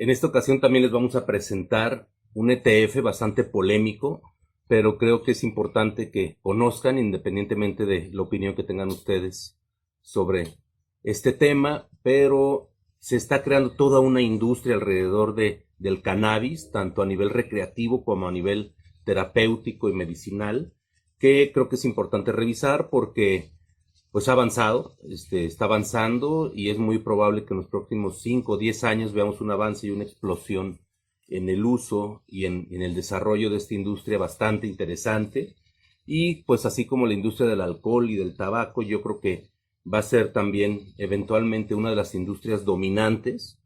En esta ocasión también les vamos a presentar un ETF bastante polémico, pero creo que es importante que conozcan, independientemente de la opinión que tengan ustedes sobre este tema, pero se está creando toda una industria alrededor del cannabis, tanto a nivel recreativo como a nivel terapéutico y medicinal, que creo que es importante revisar porque pues ha avanzado, está avanzando y es muy probable que en los próximos 5 o 10 años veamos un avance y una explosión en el uso y en el desarrollo de esta industria bastante interesante. Y pues así como la industria del alcohol y del tabaco, yo creo que va a ser también eventualmente una de las industrias dominantes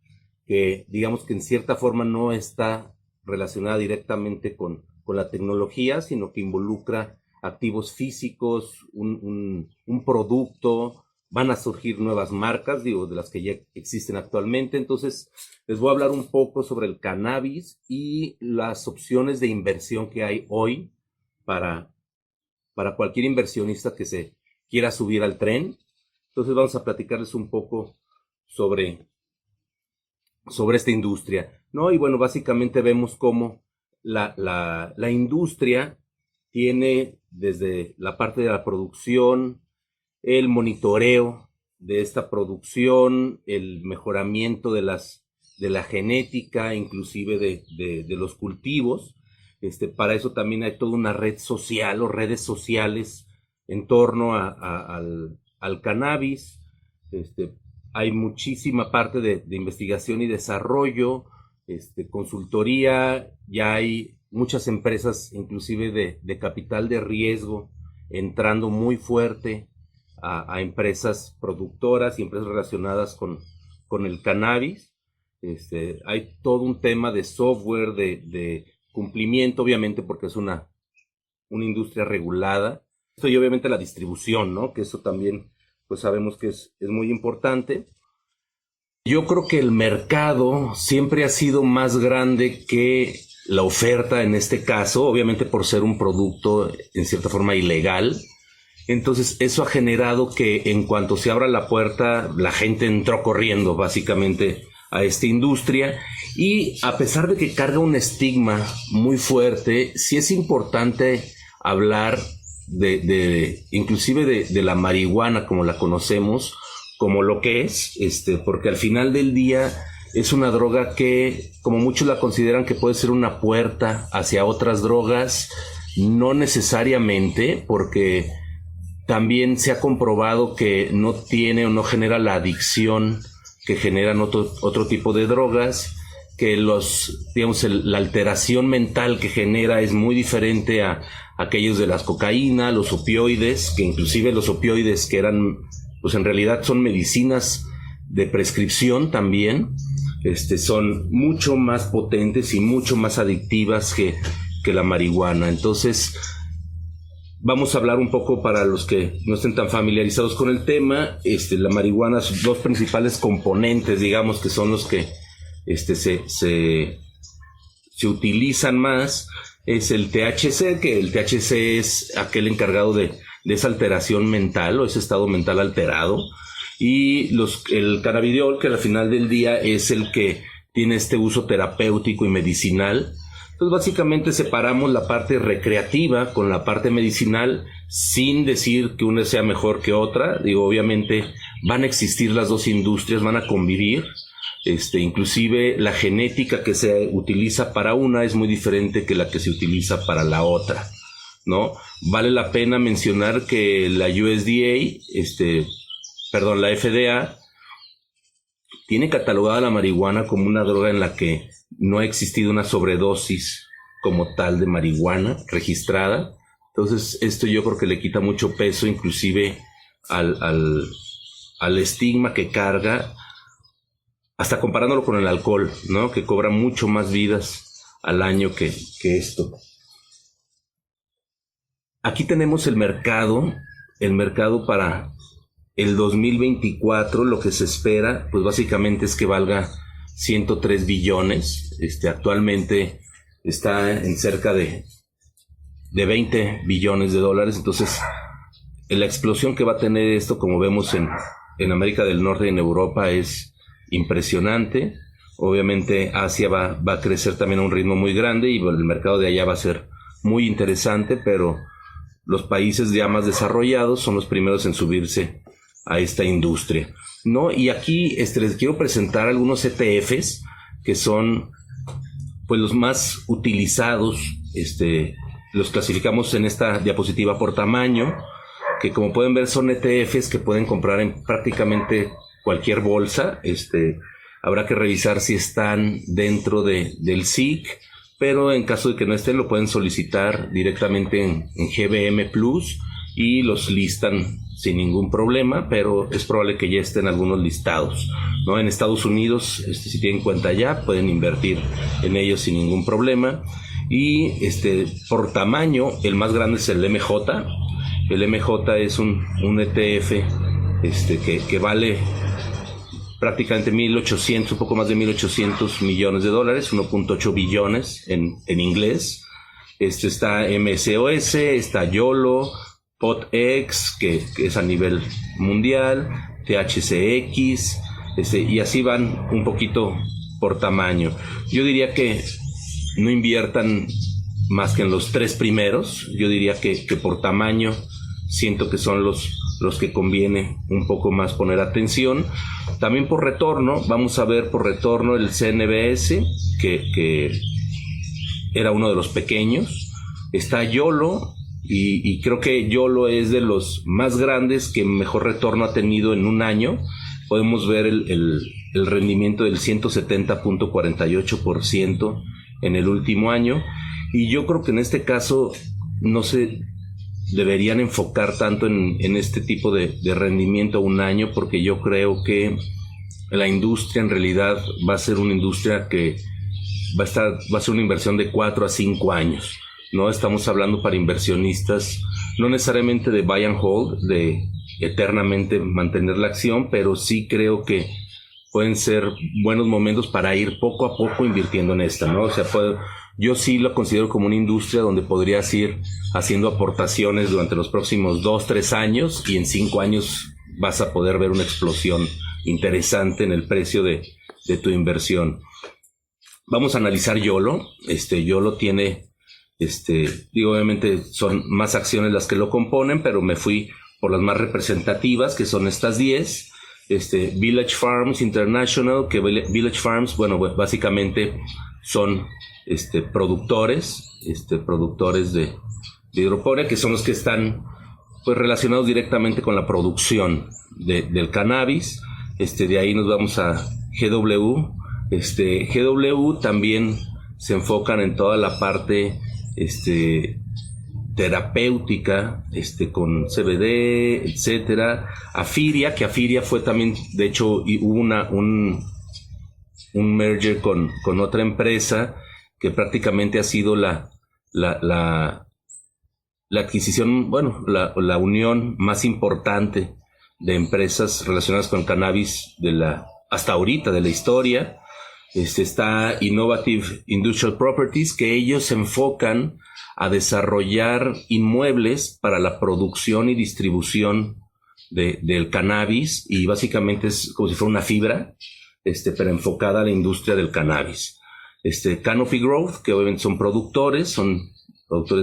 que digamos que en cierta forma no está relacionada directamente con la tecnología, sino que involucra activos físicos, un producto, van a surgir nuevas marcas, de las que ya existen actualmente. Entonces, les voy a hablar un poco sobre el cannabis y las opciones de inversión que hay hoy para cualquier inversionista que se quiera subir al tren. Entonces, vamos a platicarles un poco sobre esta industria, ¿no? Y bueno, básicamente vemos cómo la industria tiene desde la parte de la producción, el monitoreo de esta producción, el mejoramiento de la genética, inclusive de los cultivos. Para eso también hay toda una red social o redes sociales en torno al cannabis. Hay muchísima parte de investigación y desarrollo, consultoría, ya hay muchas empresas inclusive de capital de riesgo entrando muy fuerte a empresas productoras y empresas relacionadas con el cannabis. Hay todo un tema de software, de cumplimiento, obviamente porque es una industria regulada. Y obviamente la distribución, ¿no? Que eso también pues sabemos que es muy importante. Yo creo que el mercado siempre ha sido más grande que la oferta en este caso, obviamente por ser un producto en cierta forma ilegal. Entonces eso ha generado que en cuanto se abra la puerta, la gente entró corriendo básicamente a esta industria. Y a pesar de que carga un estigma muy fuerte, sí es importante hablar inclusive de la marihuana como la conocemos, como lo que es, porque al final del día es una droga que, como muchos la consideran que puede ser una puerta hacia otras drogas, no necesariamente, porque también se ha comprobado que no tiene o no genera la adicción que generan otro tipo de drogas, que la alteración mental que genera es muy diferente a aquellos de las cocaína, los opioides, que inclusive los opioides que eran, pues en realidad son medicinas de prescripción también, son mucho más potentes y mucho más adictivas que la marihuana. Entonces, vamos a hablar un poco para los que no estén tan familiarizados con el tema. La marihuana, sus dos principales componentes, digamos, que son los que se utilizan más, es el THC, que el THC es aquel encargado de esa alteración mental o ese estado mental alterado, y el cannabidiol, que al final del día es el que tiene este uso terapéutico y medicinal. Entonces básicamente separamos la parte recreativa con la parte medicinal, sin decir que una sea mejor que otra. Obviamente van a existir las dos industrias, van a convivir. Inclusive la genética que se utiliza para una es muy diferente que la que se utiliza para la otra, ¿no? Vale la pena mencionar que la la FDA tiene catalogada la marihuana como una droga en la que no ha existido una sobredosis como tal de marihuana registrada. Entonces esto yo creo que le quita mucho peso inclusive al estigma que carga, hasta comparándolo con el alcohol, ¿no? Que cobra mucho más vidas al año que esto. Aquí tenemos el mercado para el 2024, lo que se espera, pues básicamente es que valga 103 billones. Actualmente está en cerca de 20 billones de dólares. Entonces, la explosión que va a tener esto, como vemos en América del Norte y en Europa, es impresionante. Obviamente Asia va a crecer también a un ritmo muy grande y el mercado de allá va a ser muy interesante, pero los países ya más desarrollados son los primeros en subirse a esta industria, ¿no? Y aquí les quiero presentar algunos ETFs que son pues los más utilizados. Los clasificamos en esta diapositiva por tamaño, que como pueden ver son ETFs que pueden comprar en prácticamente cualquier bolsa. Habrá que revisar si están dentro del SIC, pero en caso de que no estén, lo pueden solicitar directamente en GBM Plus y los listan sin ningún problema, pero es probable que ya estén algunos listados, ¿no? En Estados Unidos, si tienen cuenta ya, pueden invertir en ellos sin ningún problema. Y por tamaño, el más grande es el MJ. El MJ es un ETF que vale prácticamente 1.800, un poco más de 1.800 millones de dólares, 1.8 billones en inglés. Está MSOS, está YOLO, POTX, que es a nivel mundial, THCX, y así van un poquito por tamaño. Yo diría que no inviertan más que en los 3 primeros. Yo diría que por tamaño siento que son los que conviene un poco más poner atención. También por retorno, vamos a ver por retorno el CNBS, que era uno de los pequeños. Está YOLO, y creo que YOLO es de los más grandes que mejor retorno ha tenido en un año. Podemos ver el rendimiento del 170.48% en el último año, y yo creo que en este caso no se deberían enfocar tanto en este tipo de rendimiento a un año, porque yo creo que la industria en realidad va a ser una industria que va a ser una inversión de 4 a 5 años, ¿no? Estamos hablando para inversionistas, no necesariamente de buy and hold, de eternamente mantener la acción, pero sí creo que pueden ser buenos momentos para ir poco a poco invirtiendo en esta, ¿no? O sea, yo sí lo considero como una industria donde podrías ir haciendo aportaciones durante los próximos 2-3 años, y en 5 años vas a poder ver una explosión interesante en el precio de tu inversión. Vamos a analizar YOLO. YOLO tiene, obviamente son más acciones las que lo componen, pero me fui por las más representativas, que son estas 10. Village Farms International, que Village Farms, bueno, básicamente son productores de hidroponía, que son los que están pues relacionados directamente con la producción del cannabis. De ahí nos vamos a GW. GW también se enfocan en toda la parte terapéutica, con CBD, etcétera. Afiria, que Afiria fue también, de hecho, hubo un merger con otra empresa que prácticamente ha sido la adquisición, bueno, la unión más importante de empresas relacionadas con cannabis hasta ahorita de la historia. Está Innovative Industrial Properties, que ellos se enfocan a desarrollar inmuebles para la producción y distribución del cannabis, y básicamente es como si fuera una fibra, pero enfocada a la industria del cannabis. Canopy Growth, que obviamente son productores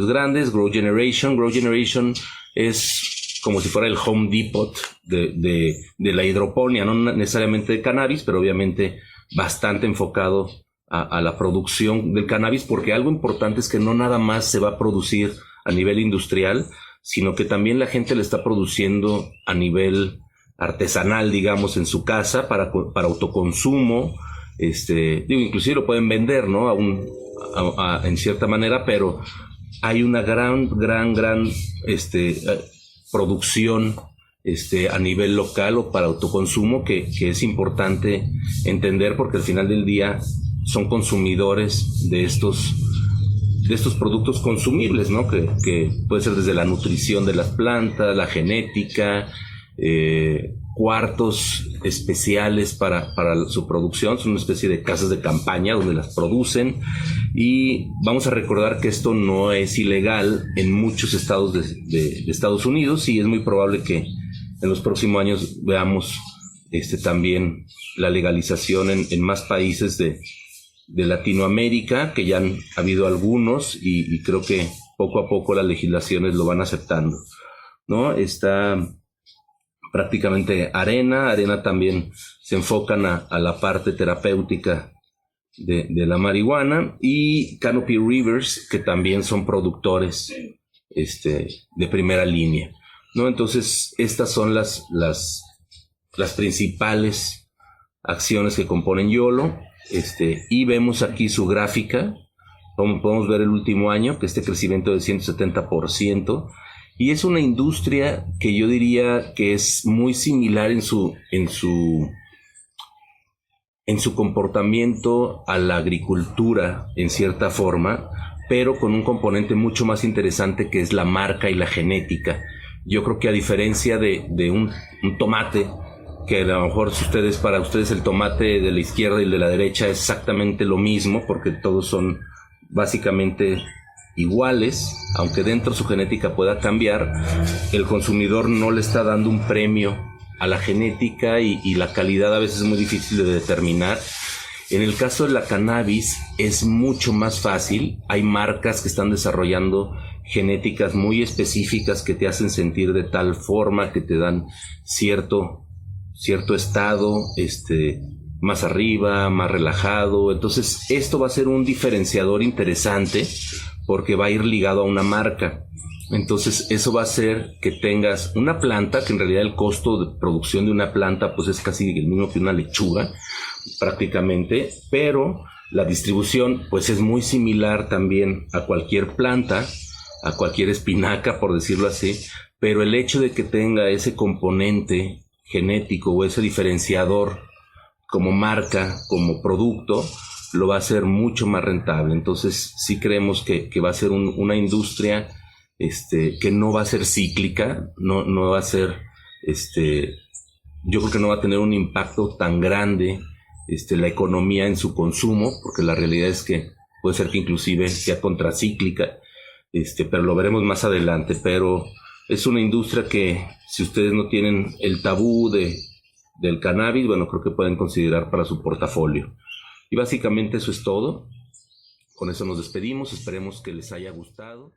grandes. Grow Generation es como si fuera el Home Depot de la hidroponía, no necesariamente de cannabis, pero obviamente bastante enfocado a la producción del cannabis, porque algo importante es que no nada más se va a producir a nivel industrial, sino que también la gente le está produciendo a nivel artesanal, digamos, en su casa para autoconsumo. Inclusive lo pueden vender, ¿no? En cierta manera, pero hay una gran producción a nivel local o para autoconsumo que es importante entender, porque al final del día son consumidores de estos productos consumibles, ¿no? Que puede ser desde la nutrición de las plantas, la genética, cuartos especiales para su producción. Son una especie de casas de campaña donde las producen, y vamos a recordar que esto no es ilegal en muchos estados de Estados Unidos, y es muy probable que en los próximos años veamos también la legalización en más países de Latinoamérica, que ya han habido algunos, y creo que poco a poco las legislaciones lo van aceptando, ¿no? Está prácticamente Arena también se enfocan a la parte terapéutica de la marihuana, y Canopy Rivers, que también son productores de primera línea, ¿no? Entonces, estas son las principales acciones que componen YOLO, y vemos aquí su gráfica, como podemos ver el último año, que crecimiento de 170%, y es una industria que yo diría que es muy similar en su comportamiento a la agricultura, en cierta forma, pero con un componente mucho más interesante, que es la marca y la genética. Yo creo que a diferencia de un tomate, que a lo mejor para ustedes el tomate de la izquierda y el de la derecha es exactamente lo mismo, porque todos son básicamente iguales, aunque dentro su genética pueda cambiar, el consumidor no le está dando un premio a la genética, y la calidad a veces es muy difícil de determinar. En el caso de la cannabis es mucho más fácil. Hay marcas que están desarrollando genéticas muy específicas que te hacen sentir de tal forma, que te dan cierto estado, más arriba, más relajado. Entonces, esto va a ser un diferenciador interesante, porque va a ir ligado a una marca. Entonces, eso va a hacer que tengas una planta, que en realidad el costo de producción de una planta pues es casi el mismo que una lechuga, prácticamente, pero la distribución pues es muy similar también a cualquier planta, a cualquier espinaca, por decirlo así, pero el hecho de que tenga ese componente genético o ese diferenciador como marca, como producto, lo va a hacer mucho más rentable. Entonces sí creemos que va a ser una industria que no va a ser cíclica, no va a ser, yo creo que no va a tener un impacto tan grande la economía en su consumo, porque la realidad es que puede ser que inclusive sea contracíclica, pero lo veremos más adelante. Pero es una industria que, si ustedes no tienen el tabú del cannabis, bueno, creo que pueden considerar para su portafolio. Y básicamente eso es todo. Con eso nos despedimos. Esperemos que les haya gustado.